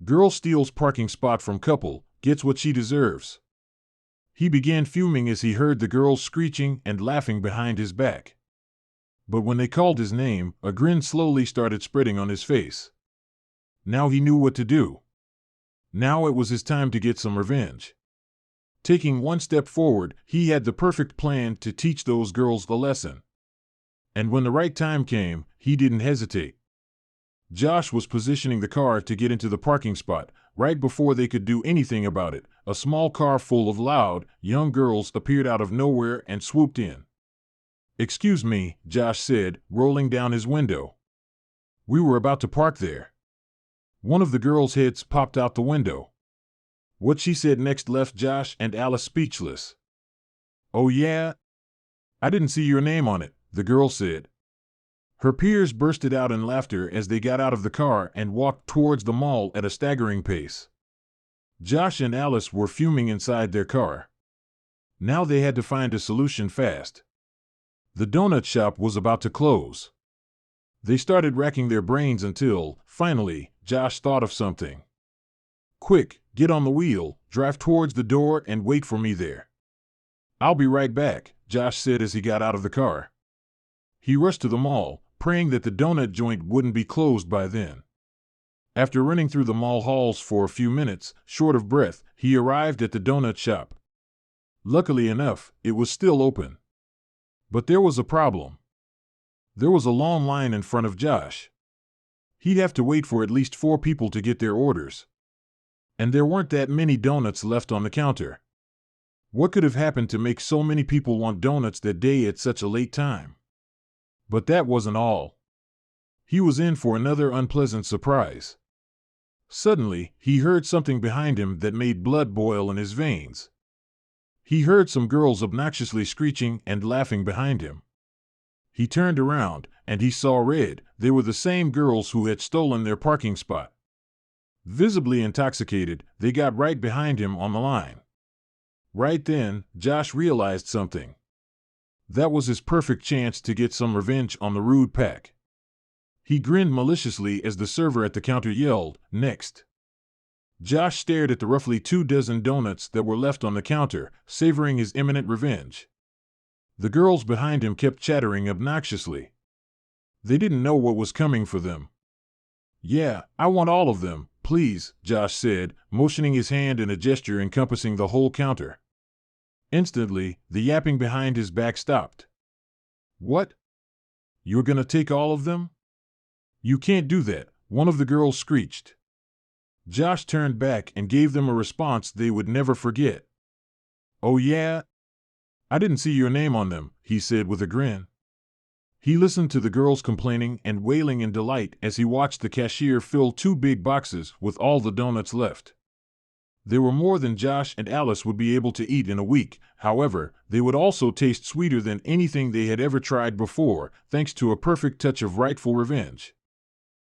Girl steals parking spot from couple, gets what she deserves. He began fuming as he heard the girls screeching and laughing behind his back. But when they called his name, a grin slowly started spreading on his face. Now he knew what to do. Now it was his time to get some revenge. Taking one step forward, he had the perfect plan to teach those girls a lesson. And when the right time came, he didn't hesitate. Josh was positioning the car to get into the parking spot. Right before they could do anything about it, a small car full of loud, young girls appeared out of nowhere and swooped in. "Excuse me," Josh said, rolling down his window. "We were about to park there." One of the girls' heads popped out the window. What she said next left Josh and Alice speechless. "Oh yeah? I didn't see your name on it," the girl said. Her peers bursted out in laughter as they got out of the car and walked towards the mall at a staggering pace. Josh and Alice were fuming inside their car. Now they had to find a solution fast. The donut shop was about to close. They started racking their brains until, finally, Josh thought of something. "Quick, get on the wheel, drive towards the door and wait for me there." "I'll be right back," Josh said as he got out of the car. He rushed to the mall, praying that the donut joint wouldn't be closed by then. After running through the mall halls for a few minutes, short of breath, he arrived at the donut shop. Luckily enough, it was still open. But there was a problem. There was a long line in front of Josh. He'd have to wait for at least 4 people to get their orders. And there weren't that many donuts left on the counter. What could have happened to make so many people want donuts that day at such a late time? But that wasn't all. He was in for another unpleasant surprise. Suddenly, he heard something behind him that made blood boil in his veins. He heard some girls obnoxiously screeching and laughing behind him. He turned around, and he saw red. They were the same girls who had stolen their parking spot. Visibly intoxicated, they got right behind him on the line. Right then, Josh realized something. That was his perfect chance to get some revenge on the rude pack. He grinned maliciously as the server at the counter yelled, "Next." Josh stared at the roughly 24 donuts that were left on the counter, savoring his imminent revenge. The girls behind him kept chattering obnoxiously. They didn't know what was coming for them. "Yeah, I want all of them, please," Josh said, motioning his hand in a gesture encompassing the whole counter. Instantly, the yapping behind his back stopped. "What? You're gonna take all of them?" "You can't do that," one of the girls screeched. Josh turned back and gave them a response they would never forget. "Oh yeah? I didn't see your name on them," he said with a grin. He listened to the girls complaining and wailing in delight as he watched the cashier fill 2 big boxes with all the donuts left. They were more than Josh and Alice would be able to eat in a week. However, they would also taste sweeter than anything they had ever tried before, thanks to a perfect touch of rightful revenge.